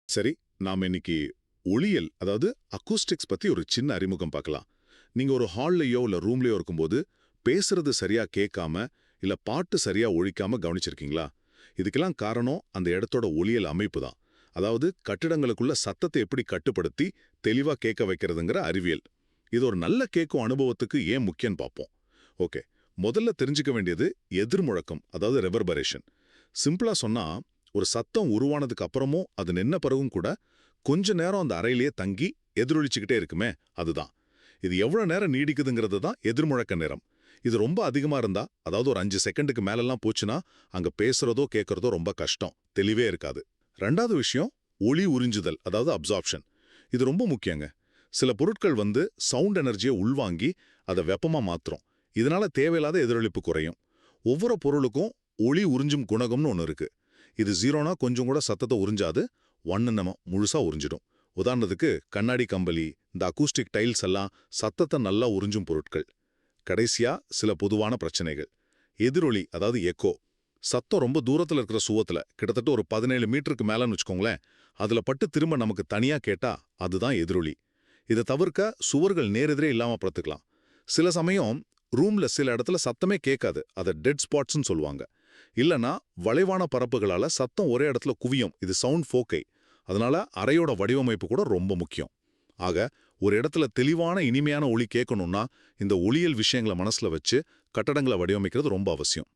சரி, நாம இன்னைக்கு ஒளியல் அதாவது அக்கூஸ்டிக்ஸ் பத்தி ஒரு சின்ன அறிமுகம் பார்க்கலாம். நீங்க ஒரு ஹால்லயோ இல்ல ரூம்லயோ இருக்கும்போது பேசுறது சரியா கேட்காம இல்ல பாட்டு சரியா ஒழிக்காம கவனிச்சிருக்கீங்களா? இதுக்கெல்லாம் காரணம் அந்த இடத்தோட ஒளியல் அமைப்பு தான். அதாவது கட்டிடங்களுக்குள்ள சத்தத்தை எப்படி கட்டுப்படுத்தி தெளிவா கேட்க வைக்கிறதுங்கிற அறிவியல். இது ஒரு நல்ல கேட்கும் அனுபவத்துக்கு ஏன் முக்கியம்னு பார்ப்போம். ஓகே, முதல்ல தெரிஞ்சுக்க வேண்டியது எதிர்முழக்கம், அதாவது ரெவர்பரேஷன். சிம்பிளா சொன்னா, ஒரு சத்தம் உருவானதுக்கு அப்புறமும் அது நின்ன பிறகும் கூட கொஞ்ச நேரம் அந்த அறையிலேயே தங்கி எதிரொலிச்சுக்கிட்டே இருக்குமே, அதுதான். இது எவ்வளவு நேரம் நீடிக்குதுங்கிறது தான் எதிர்முழக்க நேரம். இது ரொம்ப அதிகமா இருந்தா, அதாவது ஒரு 5 செகண்டுக்கு மேலெல்லாம் போச்சுன்னா, அங்க பேசுறதோ கேட்கறதோ ரொம்ப கஷ்டம், தெளிவே இருக்காது. ரெண்டாவது விஷயம், ஒளி உறிஞ்சுதல், அதாவது அப்சார்ப்ஷன். இது ரொம்ப முக்கியங்க. சில பொருட்கள் சவுண்ட் எனர்ஜியை உள்வாங்கி அதை வெப்பமா மாத்துறோம். இதனால தேவையில்லாத எதிரொலிப்பு குறையும். ஒவ்வொரு பொருளுக்கும் ஒளி உறிஞ்சும் குணகம்னு ஒன்று இருக்கு. இது 0னா கொஞ்சம் கூட சத்தத்தை உறிஞ்சாது, 1 நம்ம முழுசா உறிஞ்சிடும். உதாரணத்துக்கு கண்ணாடி கம்பளி, இந்த அக்கூஸ்டிக் டைல்ஸ் எல்லாம் சத்தத்தை நல்லா உறிஞ்சும் பொருட்கள். கடைசியா சில பொதுவான பிரச்சனைகள். எதிரொலி, அதாவது எக்கோ. சத்தம் ரொம்ப தூரத்துல இருக்கிற சுவத்துல கிட்டத்தட்ட ஒரு 17 மீட்டருக்கு மேலன்னு வச்சுக்கோங்களேன், அதுல பட்டு திரும்ப நமக்கு தனியா கேட்டா அதுதான் எதிரொலி. இதை தவிர்க்க சுவர்கள் நேரெதிரே இல்லாம பார்த்துக்கலாம். சில சமயம் ரூம்ல சில இடத்துல சத்தமே கேட்காது, அதை டெட் ஸ்பாட்ஸ்னு சொல்லுவாங்க. இல்லனா வளைவான பரப்புகளால சத்தம் ஒரே இடத்துல குவியும், இது சவுண்ட் ஃபோக்கை. அதனால அறையோட வடிவமைப்பு கூட ரொம்ப முக்கியம். ஆக ஒரு இடத்துல தெளிவான இனிமையான ஒலி கேட்கணும்னா இந்த ஒளியியல் விஷயங்களை மனசுல வச்சு கட்டடங்களை வடிவமைக்கிறது ரொம்ப அவசியம்.